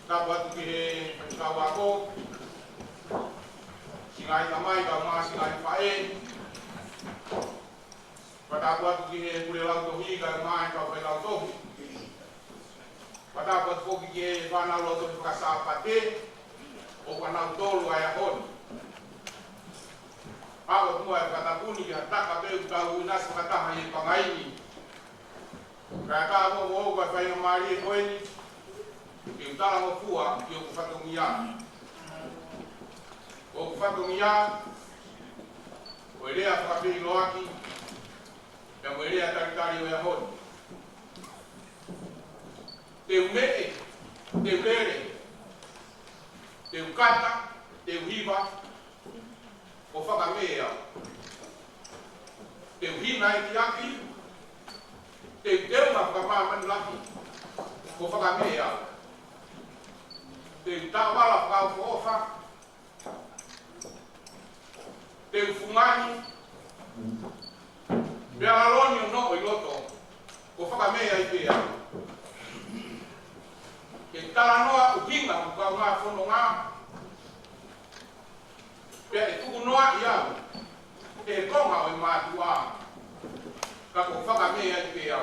Tapu atu ki he kawako. Singai tamai ka mga singai pae. Patapu atu ki he kure lau tohi ka mga ka pai lau tohi. Patapu atu poki ki he whanau lau tohi whakasā pate. O whanau tolu ai ahoni. Awa tua e katapuni ki hataka peu kau inasi kataha i pangaini. Kaya ka mo mo ka whainga maari e koeni. Ki utala mo fua ki o kuwhatongia. O kuwhatongia, o elea whakapiri loaki, e mo elea taritari o iahoni. Te umee, te ulere, te ukata, te uhiva, o whakamea. Te uhina e ki aki, te uteunga whakamamani laki, o whakamea. Te utawala whakau whoofa, te ufungani, pea laloni o no i loto, o whakamea i pea. Ke talanoa uhinga mukau ngā whono ngā, pea e tuku noa i au, te konga o i mātua, ka ko whakamea i pea.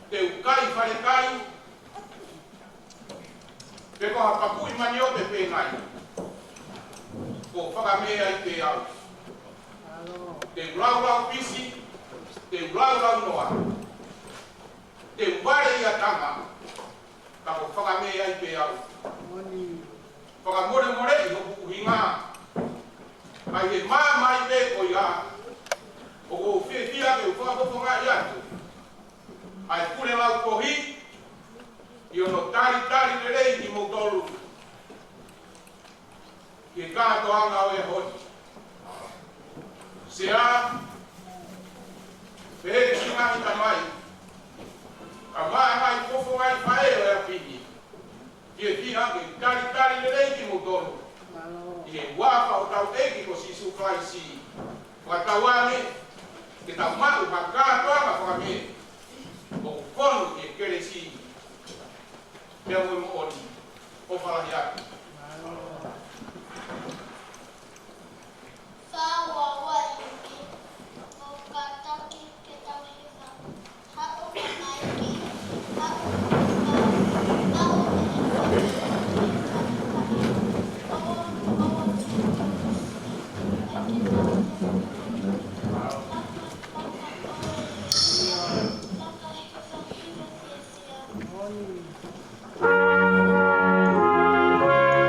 Te ukai wharekai, pe ko hapakui mani o te pēngai. Ko whakamea i te au. Te ulau pisi, te ulau noa. Te uware i atanga, ka ko whakamea i te au. Whakamore i hoku uhinga. Ai he maa mai te ko ia. O ko whiwhia ke whakapoponga i atu. Ai kure lau kohi, i ono tari nerei i motolu. Ki kāto anga o e honi. Se a, pehere singa i tamai. Ka maa mai kofo ai whae o e apini. Ki e whiha ke tari nerei i motolu. I e wafa o tau eki ko sisu whai si. Whatau ane, ke tau matu ka kāto anga whakame. O konu ke kere si. Pea ue mo oni, o whalahi atu. Whaua wai uki, o kataki ke tauhiwa. Hao whanaiki, hao whanaiki, hao Thank you.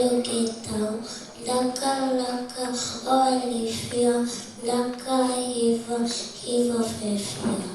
do ke tau, laka laka o alifia, laka hiva hiva fefia.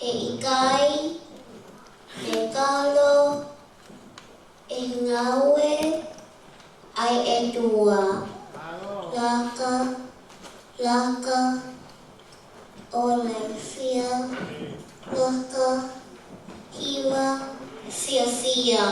E ikai, e kalo, e ngawe, ai e tua. Laka, laka, ole fia, laka, hiwa, fia fia.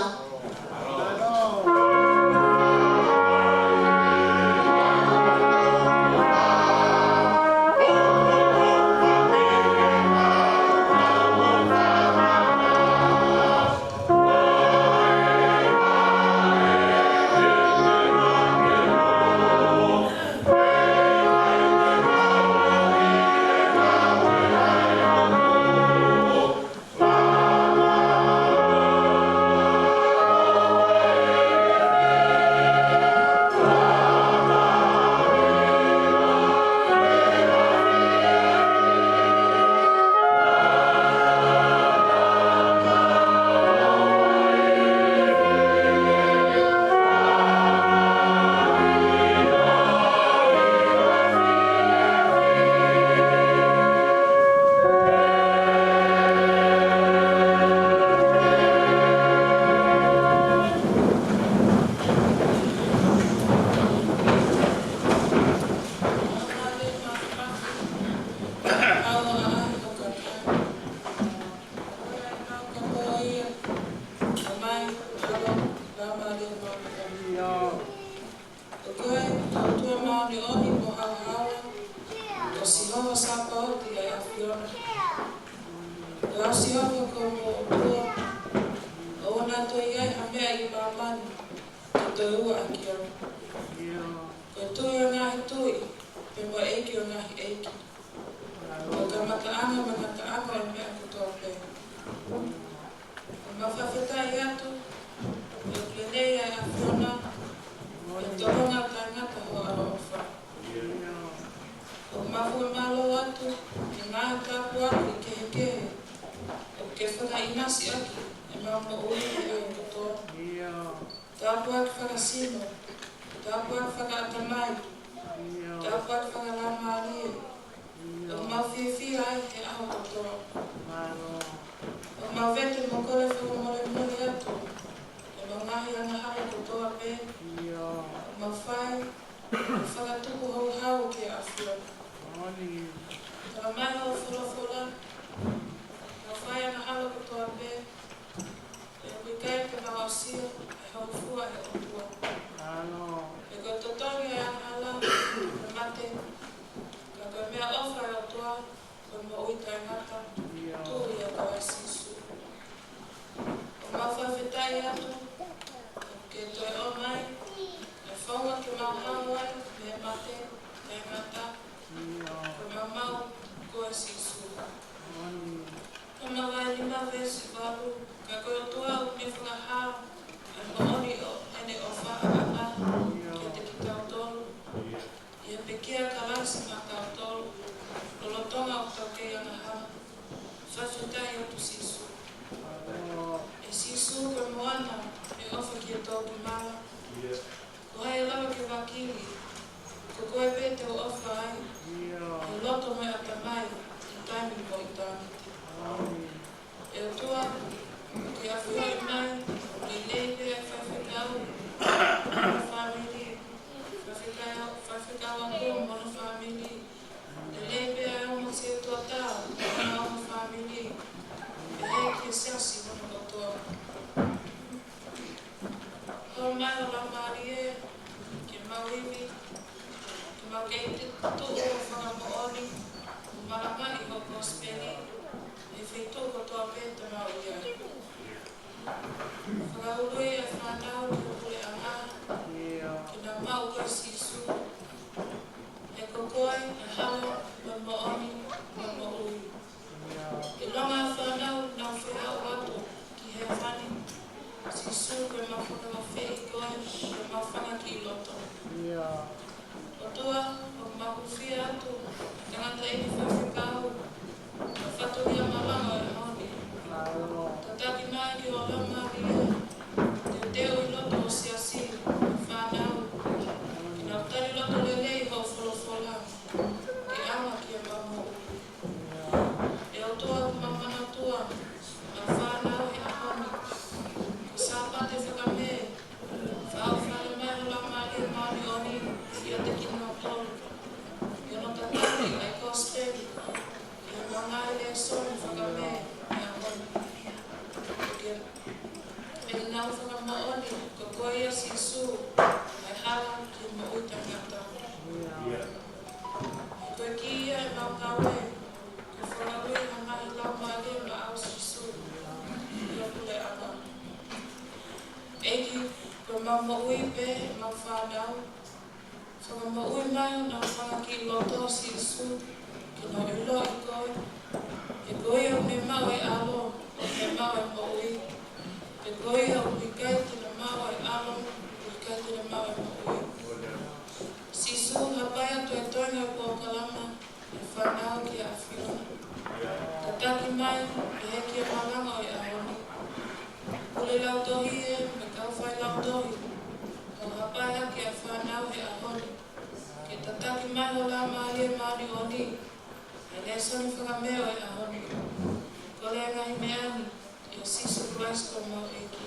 Ia pequea kalasi ma kautolo. Lolotonga o tau kei ana hama. Whawhetai o tu sisu. E sisu ke moana e ofa ki a tau ki mala. Ko hai lawa ke wakili. Ko koe pete o ofa ai. E loto mai atamai. I taimi mo i tāmiti. E o tua ke awhioi mai. Le leipe e whawhetau. Mono family. Whawhetau anko mono family. Le leipe e omo se tua tau. Mono omo family. E hei ke sasi mono kotoa. Ho mai o la marie. Ke mauiwi. Ke maukeite tu o whakamooni. Malama i ho gospeli. E wheitu kotoa pēta mau iai. Whakaurui e whanau ki hule anga. Ki nā mau koe sisu. E kokoi, e hale, me mooni, me moui. E longa whanau nā whiau watu ki he whani. Sisu ke mawhaka ma whei koe, ke mawhanga ki loto. O toa, o mahuwhia atu, tangata eni whawhikau. Ka whatoria malanga e honi. Tataki mai ki o lama ria. Te teo i loto o siasi, whanau. Ki nā tari loto lelei hau wholofola. Ke ama ki e mamu. E o toa ku mamana tua, nā whanau e ahoni. Ko sāpate whakame, whao whare mai o lama ria maani oni, ia te kino tolu. Ia no tataki ai kospeli. Ia mangai le soni whakame, e ahoni. E nau whakamaoni, ko koia sisu, ai hala ki mo uitangata. E koe kia e mau kawe, ko whakawe hangai lau maale ma au sisu, ia kule anga. Eki, ko mau maui pe, mau whanau, whakamaui mai na whakaki loto sisu, ki no ilo i koe. E koe o me mau e alo, o me mau e maui. E koe o pikai te na mau e alo, o pikai te na mau e maui. Sisu hapai atu e toinga kua kalama, e whanau ki a whiona. Tataki mai, e heki e malanga o e ahoni. Ule lau tohi e, me kauwhai lau tohi. Ko hapai haki e whanau e ahoni. Ke tataki mai o la maari e maari oni. E le soni whakameo e ahoni. Ko le ngahi meani, e Sisu Christ o mau eki.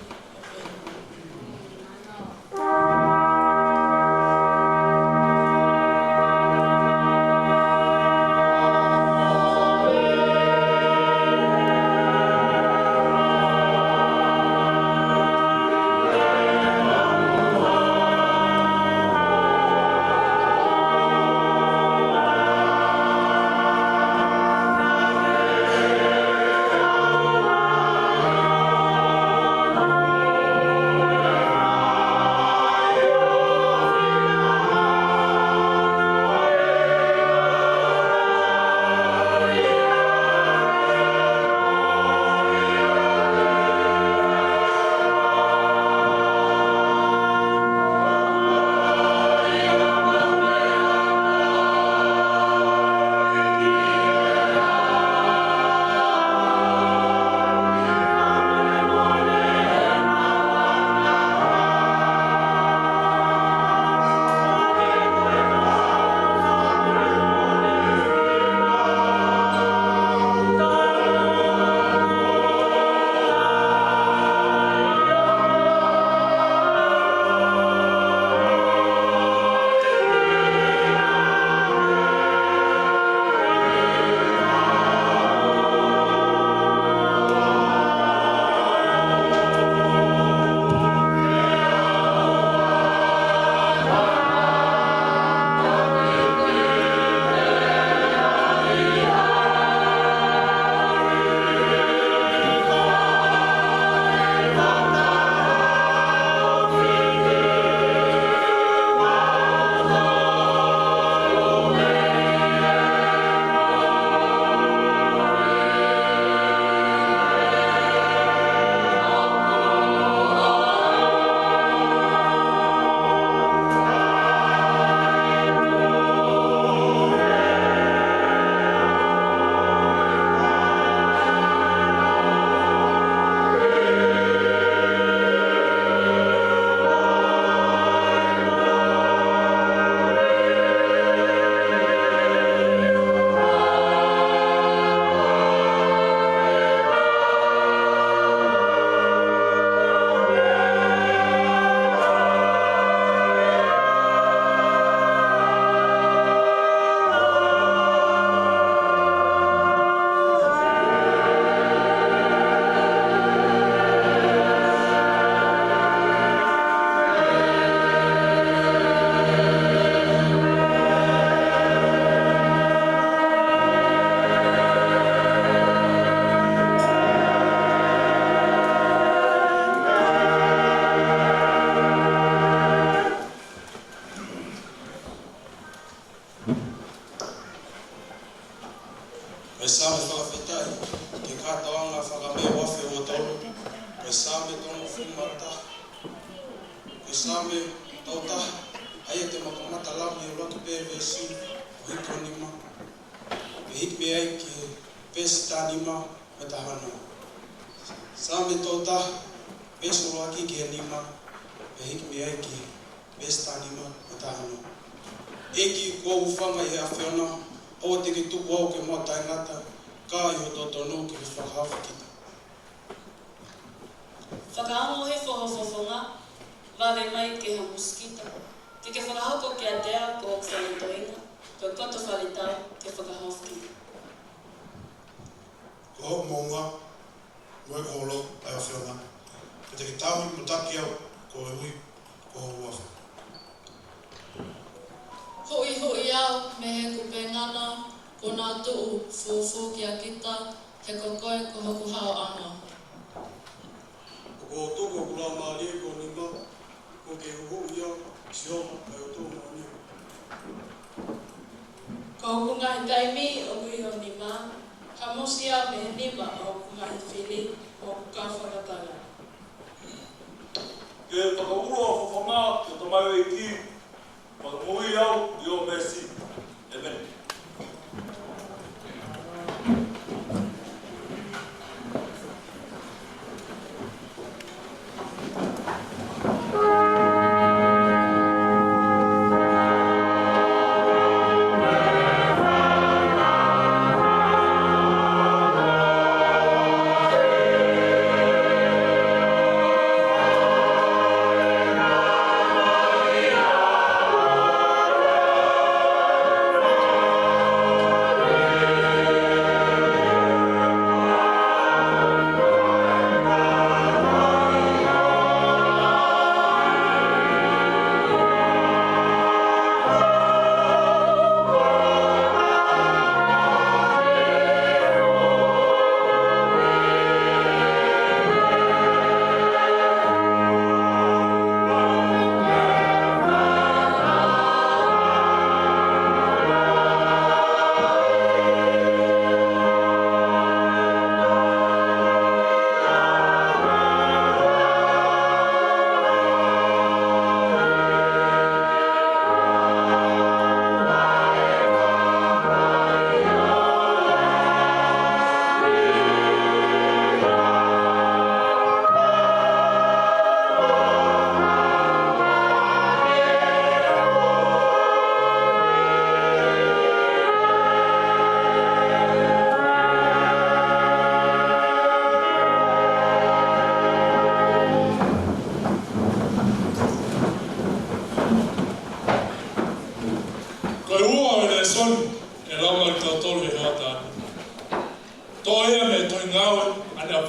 sa me whakawhetai, ke kātawanga whakamea wafe o tolu, ke sa me tono whumata, ke sa me tauta, aia te makamata lami o laki PVC, o hiko nima, ke hik me ai ke pesi tānima me tahana. Sa me tauta, peso loaki ke nima, ke hik me ai ke pesi tānima me tahana. Eki kua uwhanga i awhiona, o te ki tuku au ke mua taingata, ka i o totonu ki whakahawhi kita. Whakaango he whawhawhonga, wawe mai ke ha muskita. Te ke whakahauko ki a tea ko o whaletoinga, ko koto whaletau ke whakahawhi kita. Ko hau maunga, ue ko holo ai a whionga. Ke te ki tāhui mutaki au, ko e hui, ko hau wafa. Hoi au me he kupe ngana, ko nā tuu fufu ki a kita, he kokoe ko hoku hao ana. Ko toko kura maalie ko nima, ko ke uhu ia, sioma, kai o tō maani. Ko hoku ngahi taimi o kui o nima, ka mosia me he nima o hoku ngahi whili o ka whakatanga. Ke whakauro o whawhanga, ke tamau e ki, whakamui au, i o Messi. Amen.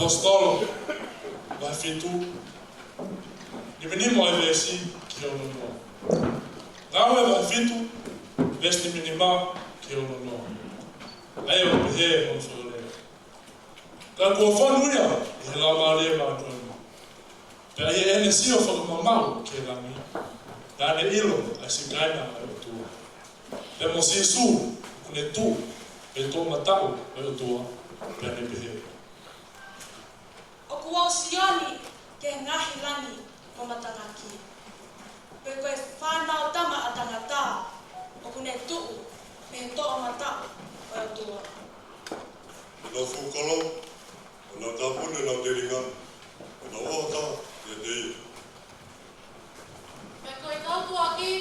apostolo vai fitu ni minimo ai vesi ki ono no gawe vai fitu vesti minima ki ono no ai o he on sole ka ko fanuia e la mare va to pe ai ene si o fo mamau ke la mi da ne ilo a si gaina o tu pe mo si su ne tu e to matau o tu pe ne pe O kua sioni ke ngahi lani o matangaki. Pe koe whanau tama a tangata o kune tuu me to o mata o tua. Nā whukalo, o nā tāpune nā teringa, o nā oata e te ia. Me koe tautua ki,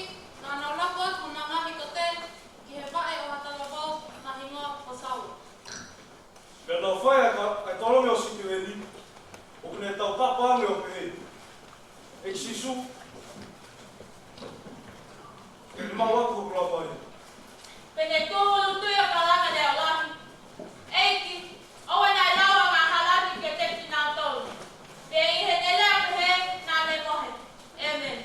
nā nau lako atu nā ngahi ko te, ki he wae o hatalawau nā hingoa o sau. Pea nā whae ai tolonge o Sikiweni, o kune tau tapange o pehe. E sisu, e mau atu o kulapai. Pene tūlu tui o ka langa leo lahi. Eiki, oe nai lawa ngā halani ke te ki nā tolu. Pe i he ne lea pehe nā ne mohe. Amen.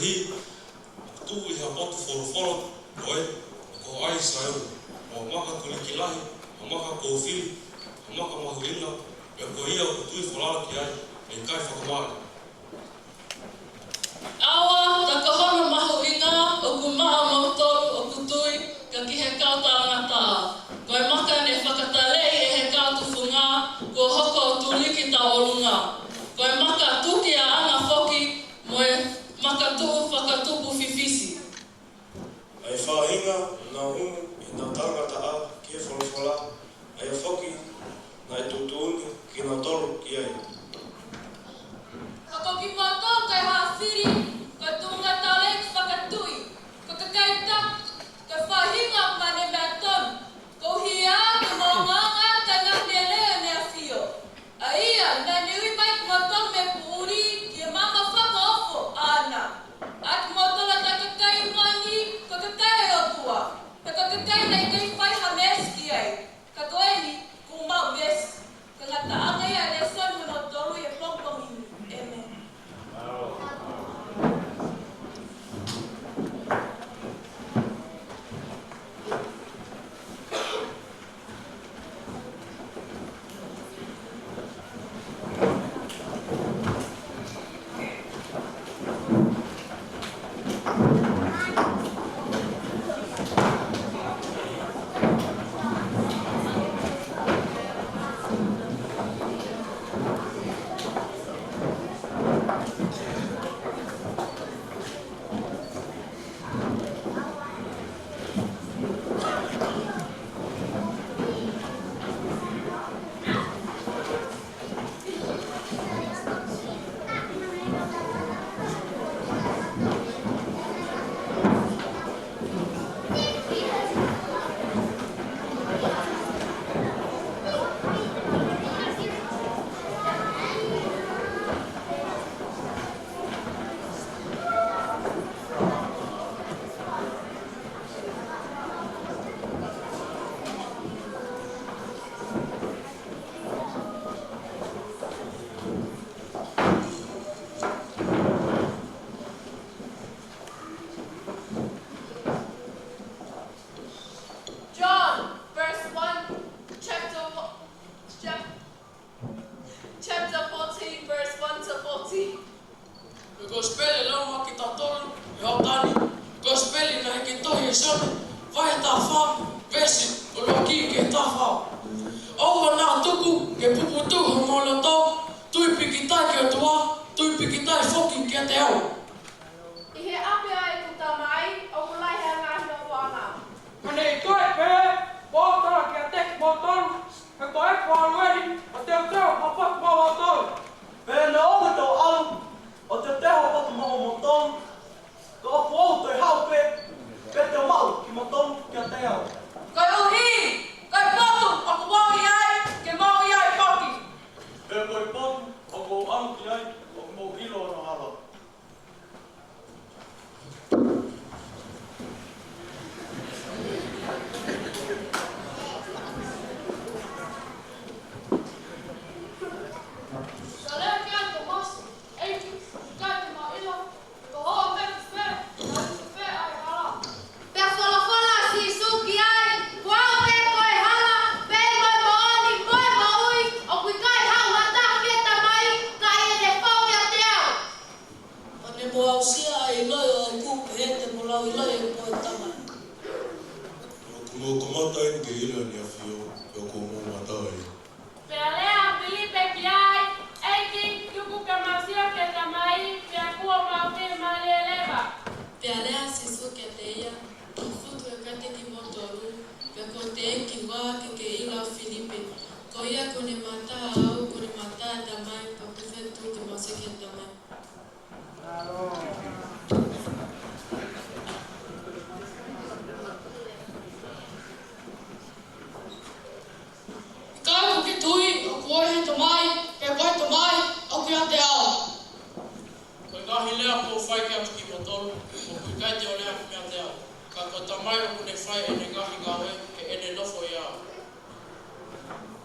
hi, tu I ha potu whoro koe, ko ai saio, o maka kulikilahi, o maka kōwhiri, o maka mahuinga, e ko ia o tui whalala ki ai, e kai whakamara. Awa, taka hono mahuinga, o ku maa mautolu, o ku tui, ka ki he kauta ngata. Koe maka ne whakatalei e he kautufunga, ko hoko o tuliki ta olunga. Koe maka tuki a ana whoki, moe maka tuu whakatupu fifisi. Ai whahinga, nā umu, I nā tangata a, ki e wholawhala, ai a whoki, nā e tutuuni, ki nā tolu ki ai. Ko ki moto kai hawhiri, ko tunga talek whakatui, ko kakaita, ko whahinga mane mea tonu, ko hia ko maunganga ka ngahne lea nea whio. A ia, nā niui mai ki moto me puuri ki e mama whakaofo ana. A ki moto la ta kakai mani, ko kakai o tua. Ka kakai nei kei whai ha meski ai. Ka koeni, ku mau mes. Ka ngata anga ia le son no tolu e pongpongi. Amen.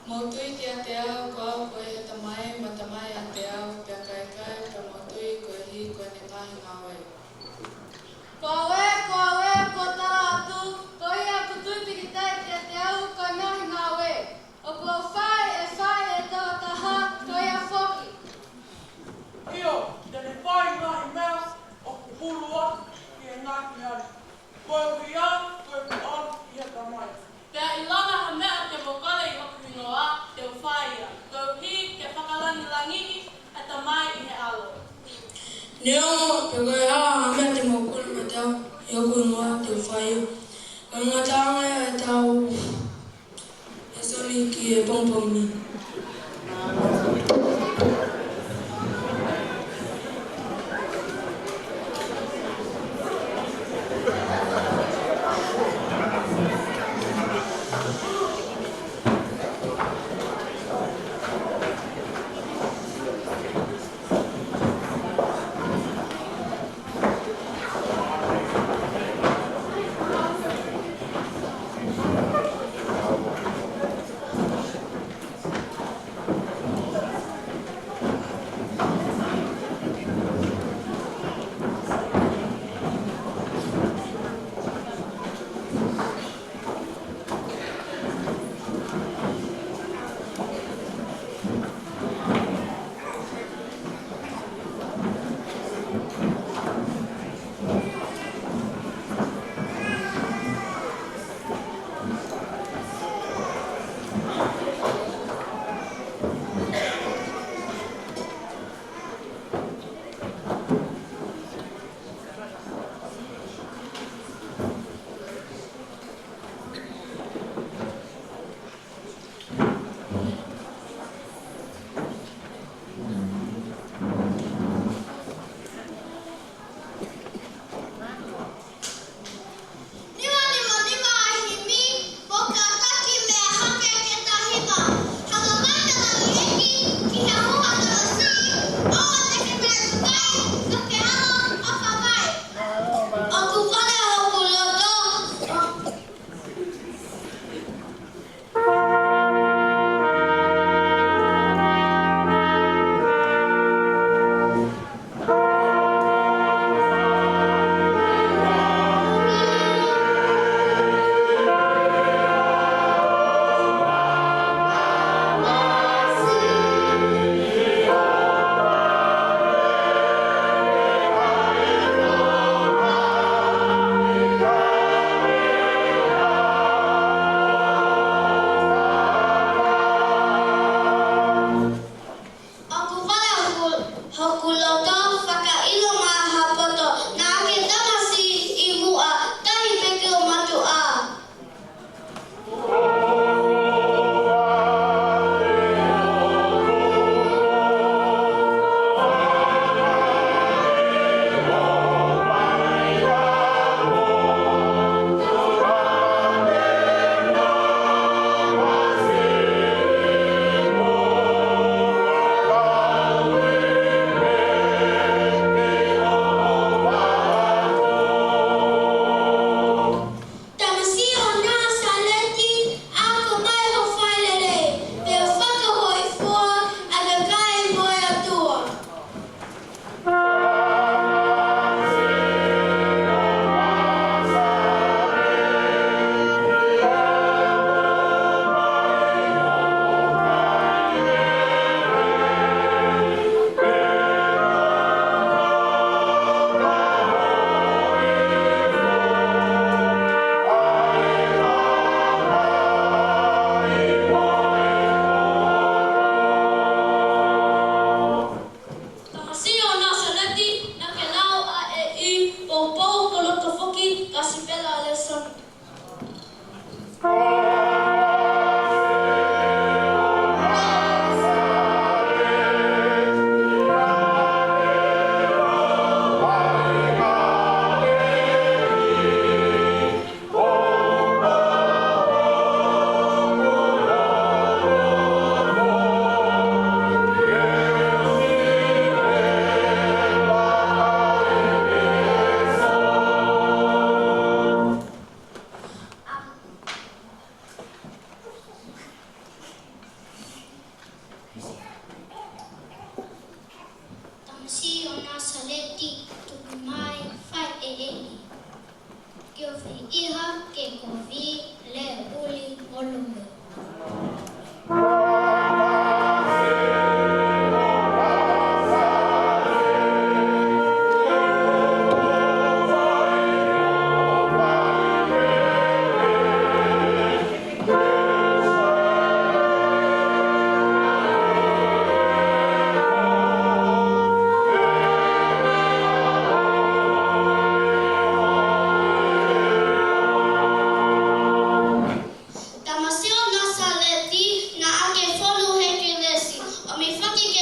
Mautui ki a te ao, ko au koe he tamai, ma tamai a te ao, pia kai kai, ka mautui koe hi koe ne kahi ngā wai. Neo pegoe ha me te mokul matau yo kunwa te faio. Nga tanga ya tau. Esoni ki pom pom ni.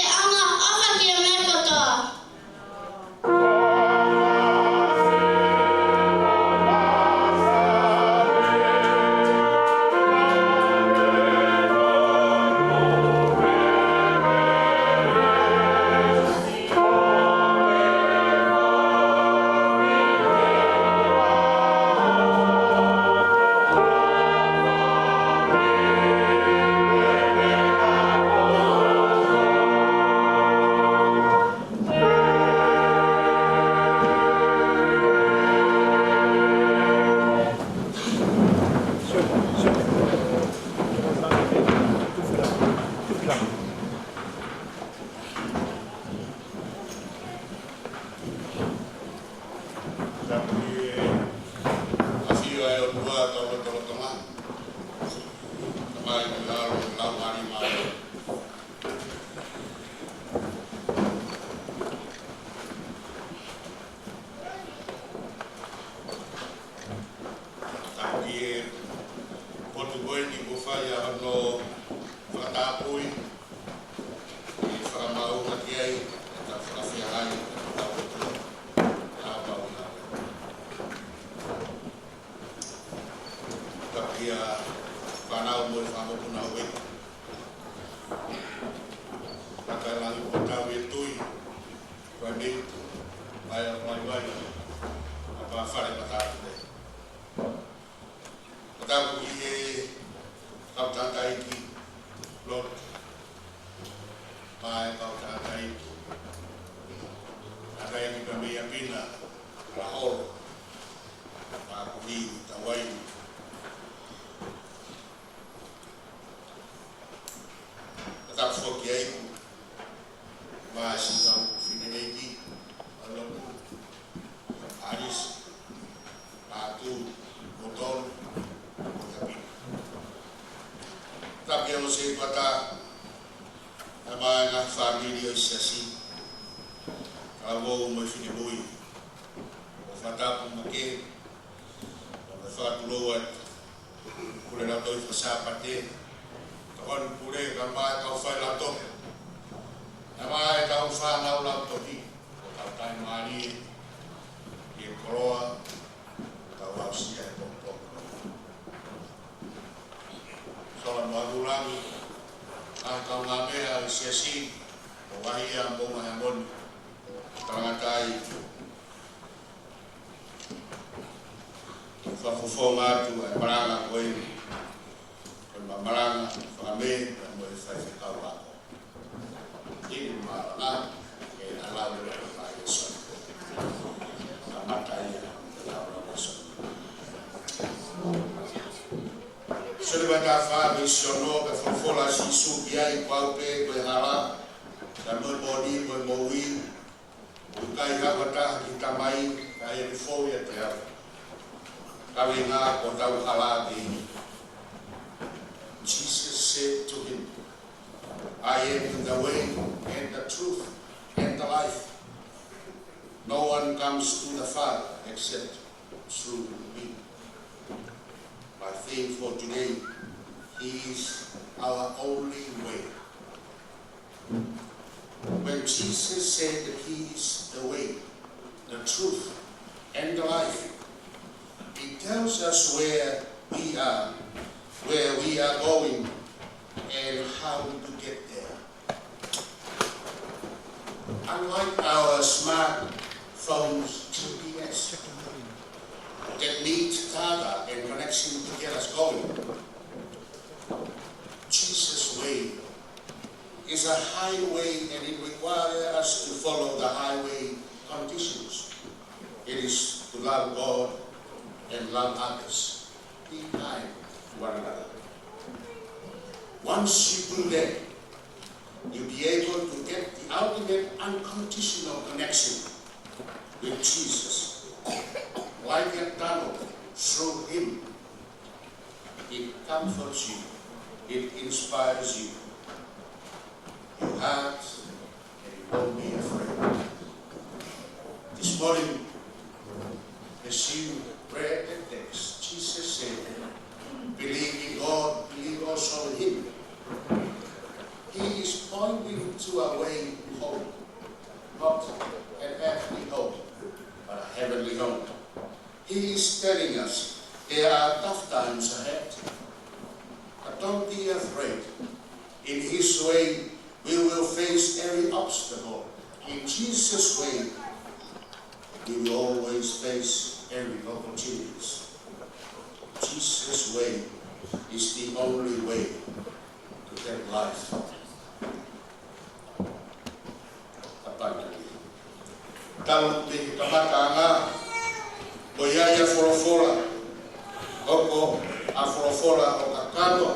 anga aka kia mekata. Jesus said to him, I am the way and the truth and the life. No one comes to the Father except through me. My theme for today, He is our only way. When Jesus said that He is the way, the truth, and the life, He tells us where we are going, and how to get there. Unlike our smartphones GPS that need data and connection to get us going, Jesus' way is a highway, and it requires us to follow the highway conditions. It is to love God and love others. Be kind to one another. Once you do that, you'll be able to get the ultimate unconditional connection with Jesus. Like a tunnel through Him. It comforts you. It inspires you. Your heart, and you won't be afraid. This morning, as you read the text, Jesus said, believe in God, believe also in Him. He is pointing to a way a home. Not an earthly home, but a heavenly home. He is telling us there are tough times ahead. But don't be afraid. In His way, we will face every obstacle. In Jesus' way, we will always face every opportunity. Jesus' way is the only way to get life abundantly. Talu di kamatanga, boyaya forofola, oko a forofola o kakano,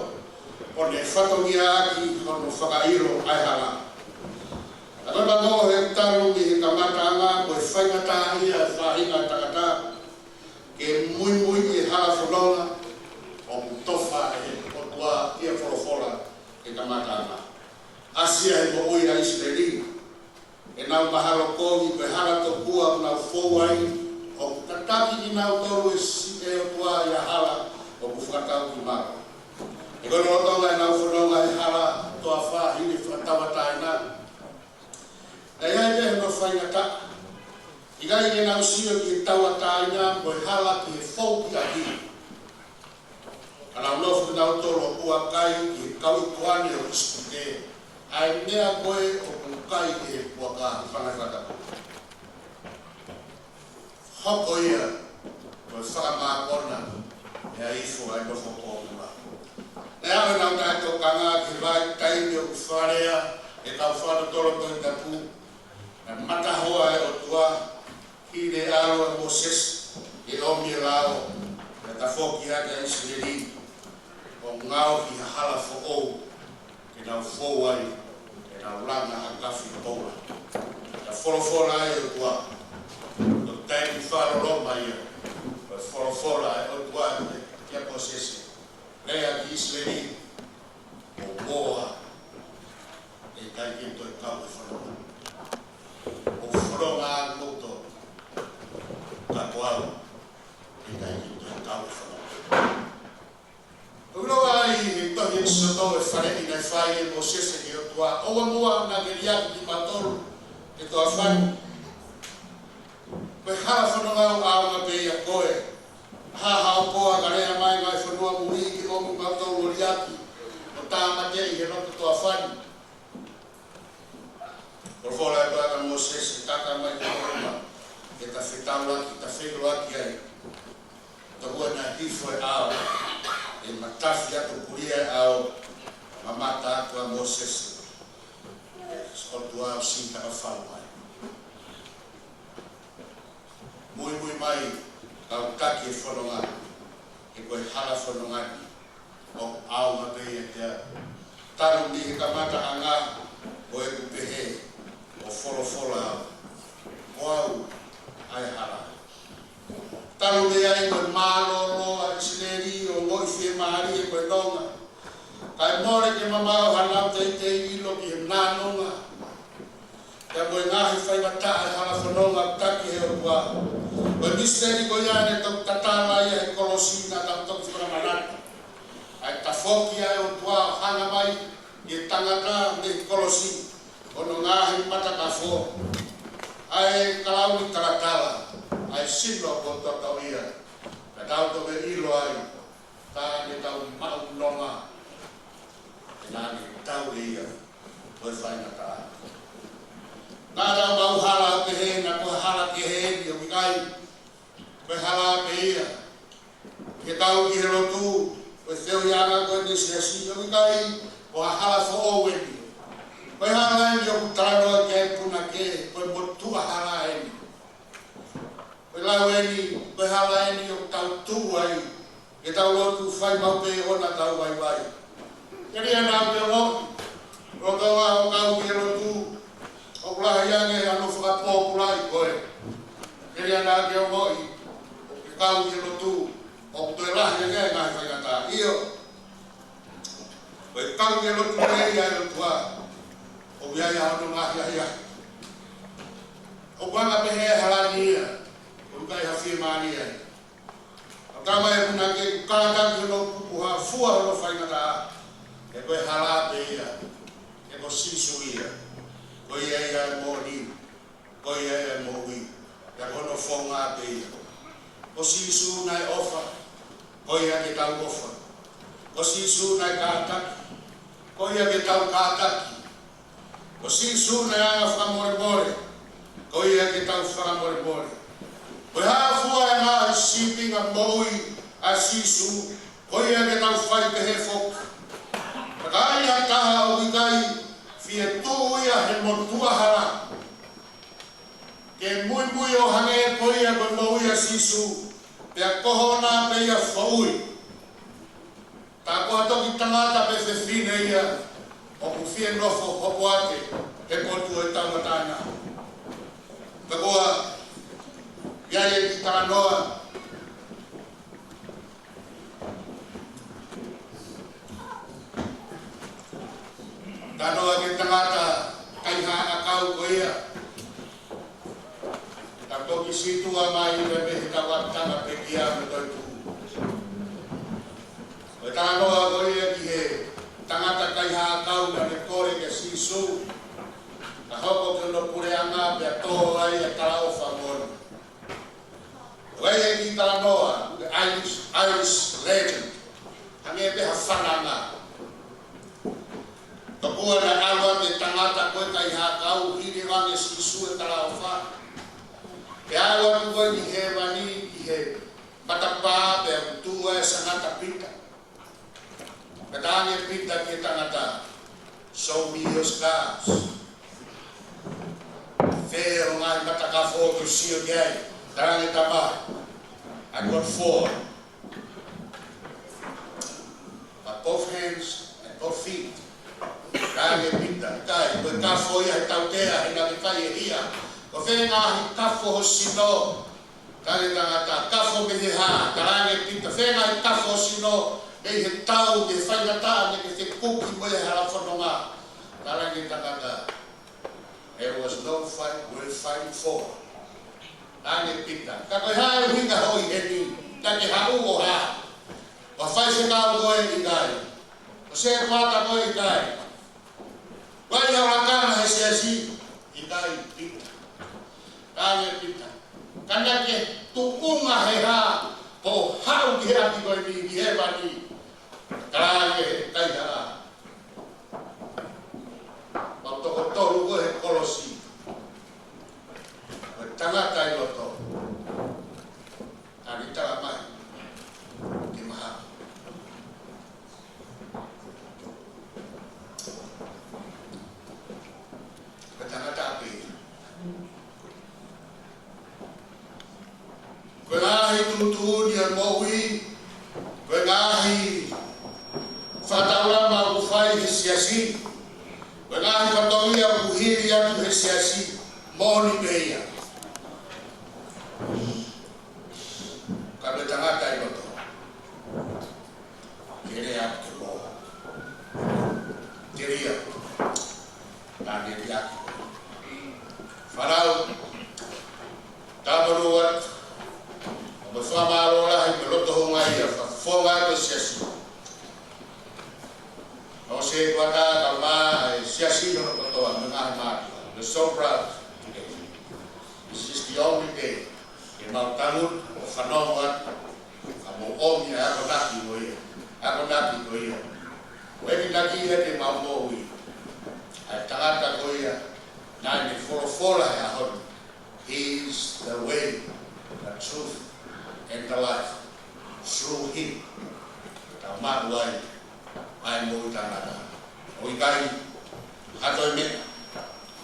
o ne whatongia aki hono whakairo ai hala. Atona mo he talu di kamatanga, boi whaingata ia whahinga takata, ke mui e hala whanonga, o tofa e o tua ia forofola e kamatanga. Asia e mo ui a Israeli, e nau mahalo kongi pe hala to kua nau fowai, o tataki ki nau tolu e si e o tua ia hala o kufakatau ki maro. E kono o tonga e nau whanonga e hala toa wha hini whatawa taina. Na iai e no whaingata, igai e nau sio ki tawa taina mo e hala ki e fau ki a ki. Anau nofu nau tolu o kua kai ki e kau tuani o ispute. Ai mea koe o kukai e puaka whanakata. Hoko ia, koe whakamākona, e a ifo ai nofo kōpura. E awe nau tātou kanga ki vai taimi o kuwharea, e kau whana tolo toi tapu, e matahoa e o tua, ki ne aro e Moses, e omi e lao, e ta whoki ake a Israeli, o ngao ki hala fo ou, e nau fōwai, e nau langa a kafi poura. E whorofora e o tua, o taimi wharoroma ia, o whorofora e o tua e kia posese. Rea ki Israeli, o moa, e kai kento e kau e whanoma. O whanoma a koto, ka koau, e kai kento e kau e whanoma. Uroa ai e tohi e soto e whare ina e whai e Moses e o tua oa mua na geriaki ki matoru e toa whanu. Koe hala whanongau aonga pe ia koe. Hahao koa ka rea mai ngai whanua muri ki omu matoru o riaki. O tāmate i he noto toa whanu. Korfola e toa ka Moses e taka mai ka orma. E ta whetau aki, ta whelo aki ai. Ta hua na hifo e ao. E matafi atu kuria au mamata aku a Moses o tua au sinta ka whau mai. Mui mai kau taki e whanonga e koe hala whanongani o au mapei e tea taru ni he kamata anga o e kupehe o wholofola au o au ai hala. Talu me ai koe mālolo a Israeli o ngoi whie mahari e koe tonga. Kai more ke mamao hanau te ilo ki he nānonga. Ka koe ngahi whaingata e hala whanonga taki he o kua. Koe misteri koe iane tau tatala ia he kolosina tau toki whanamarata. Ai ta whoki ai o kua hanga mai i e tangata me he kolosina. Ono ngahi mataka who. Ai kalauni taratala. Ai sino ko tau ia, ka tau to me ilo ai, tā ne tau mau nonga, e nā ne tau ia, koe whaingata. Nā tau mau hala ke he, nā koe hala ke he, ni o mikai, koe hala ke ia, ke tau ki he rotu, koe wheu ianga koe nisi a si, o mikai, o hala fo o weni. Koe hala e ni o kutanoa ke puna ke, koe motua hala e ni. Koe lau eni, koe hala eni o tau tū ai, ke tau lotu whai mau pe ona tau wai wai. Keri anau te o, roto wa o kau ki lotu, o kulaha iange anu whakapōpula i koe. Keri anau te o moi, o ke kau ki lotu, o kutoe lahi ange ngai whaingata. Io, koe kau ki lotu rei ai o tua, o wiai anu ngahi ahi ahi. O kwanga pehe halani ia, kai hawhi maani ai. O kama e puna ke kākaki no kukuha fua no whaingata e koe hala pe ia, e ko sisu ia. Ko ia mo ni. Ko ia mo wi. Ya kono fonga pe. Ko sisu nai ofa. Ko ia ke tau ofa. Ko sisu nai kata. Ko ia ke tau kata. Ko sisu nai anga whamore. Ko ia ke tau whamore. Ko hafua nga shipping a moui a sisu. Ko ia ke tau whai ke he fok. Kai a taha o ikai. Fie tuia he motua hara. Ke mui o hange ko ia ko moui a sisu. Pea kohona pe ia whaui. Ta koha toki tangata pe whine ia. O ku fie nofo hopo ake. He potu e tangatana. Ta koha. Iai ki tānoa. Tānoa ke tangata kaiha akau ko ia. Ta toki situa mai me he tawatanga pe kia me toi tu. O tānoa ko ia ki he tangata kaiha akau me me kore ke sisu. Ta hoko ke no pureanga pe a toho ai a tarao whamona. Wai ki Talanoa, the Irish legend, hange pe hawhananga. Tapua na awa te tangata koe kai hakau, hiri wange sisu e Talaofa. Pe awa tu koe ki he wani, ki he matapa, pe utua e sangata pita. Pe tange pita ki tangata, show me your scars. Wheo ngai matakafo ki sio kiai. Tangan tama, I got 4. But both hands and both feet. Tangan pinta, kai, ko kafo ia tautea ina kai ia. Ko venga hi kafo sino. Tangan tangata kafo me ha, tangan pinta venga hi kafo sino. Ei he tau de fainata ne ke te kuki mo e hala fononga. Tangan tangata. There was no fight worth fighting for. Ane pita. Kako hae hinga hoi heni. Take hau o ha. Wa fai se kau koe i kai. O se kuata koe i kai. Wai hau rakana he se asi. I kai pita. Ane pita. Kana ke tukunga he ha. Po hau ki haki koe ni he wani. Kage kai ha. Ma toko toru koe he kolosi. Tangata i loto. Ani tanga mai. Ki maha. Ka tangata api. Koe ngahi tutuni a moui. Koe ngahi whataurama u whai he siasi. Koe ngahi whatongia u hiri atu he siasi. Moni beia. Kabe tangata i loto. Kere ap ke mo. Teria. Tane riak. Farao. Tabaruat. Obe whamarola hai me loto honga ia. Whonga ko siasi. No se kuata kalma siasi no kotoa. Mengahe maki. We're so proud today. This is the only day. Mau tangut o whanongat a mo omi a ako naki ko ia. Ako naki ko ia. Wedi naki ia te mau moui. A tangata ko ia. Nai me whorofola e ahon. He is the way, the truth, and the life. Through him. Ta maruai. Ai moui tangata. O ikai. Hato e mena.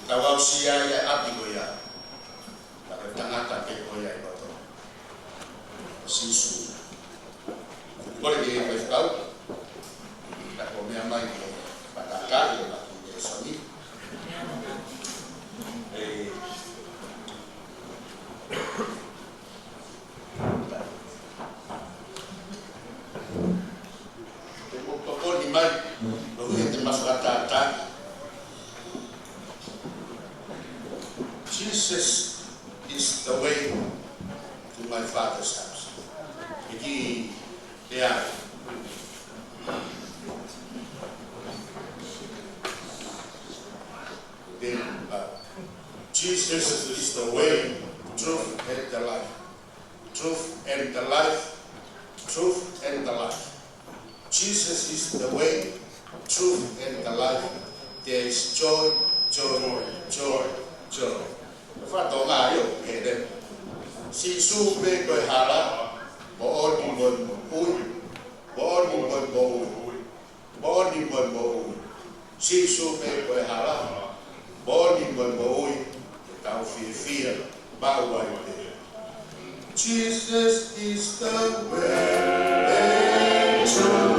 Ta wau siya ia api ko ia. Taka tangata ke ko ia i bato. Sisu. Boleh dia beritahu. Tak kau memang pada kali lagi dia suami. Tengok toko di mana, lalu kita masuk kata. Jesus is the way to my Father's house. Jadi dia then Jesus is the way, truth, and the life. Truth and the life. Truth and the life. Jesus is the way, truth, and the life. There is joy, joy, joy, joy. Phát tổ ngài hiểu kể đây. Si su bê cười hà lá, bỏ đi bần ui, bỏ đi bần bồ ui, bỏ đi bần bồ ui. Si su bê cười hà lá, bỏ đi bần bồ ui, tao phía bao quanh thế. Jesus is the way, truth,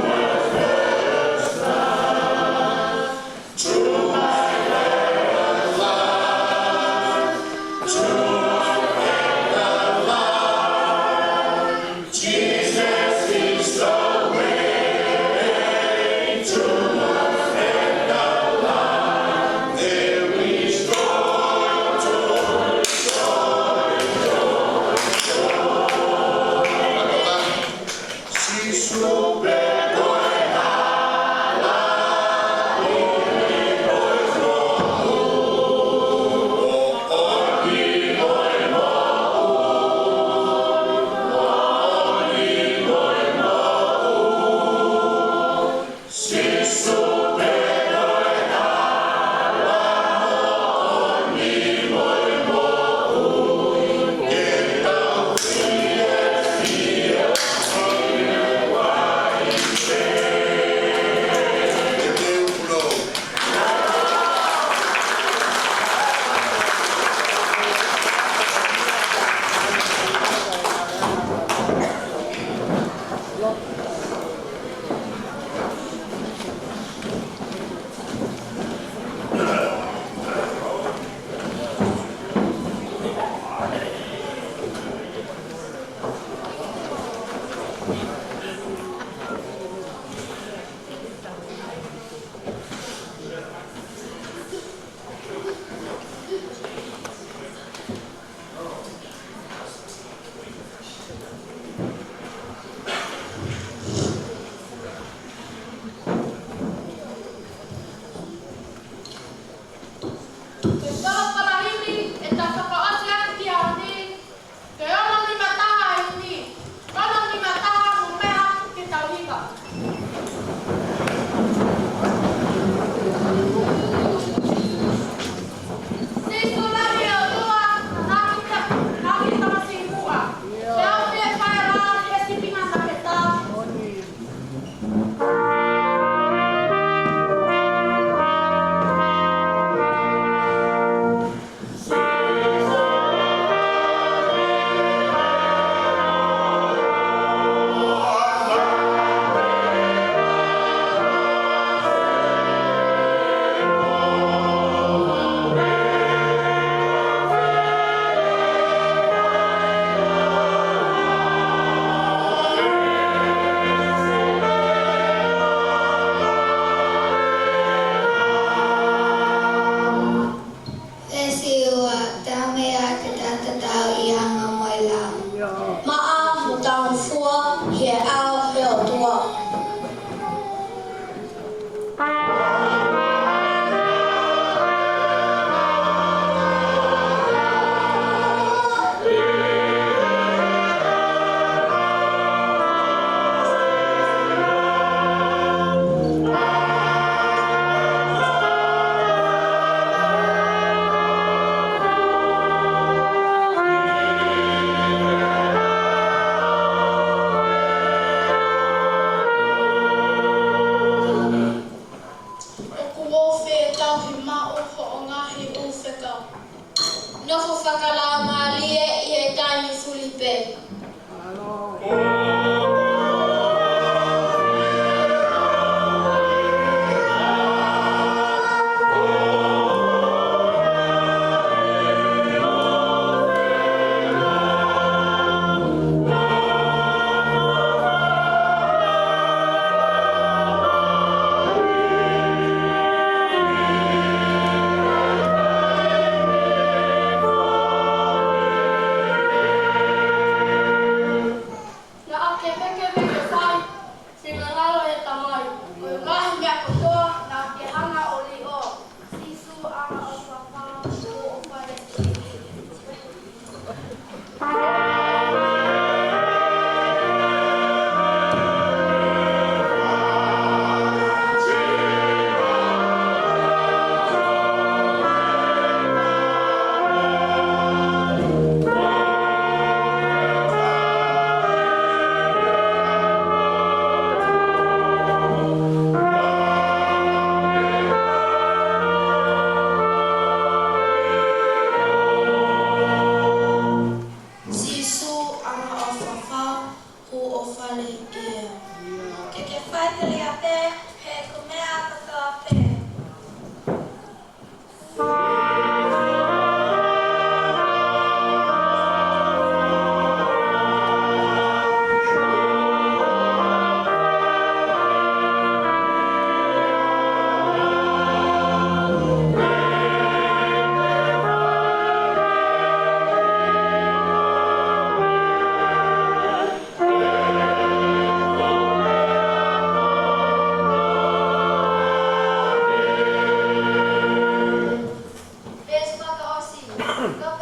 Gracias.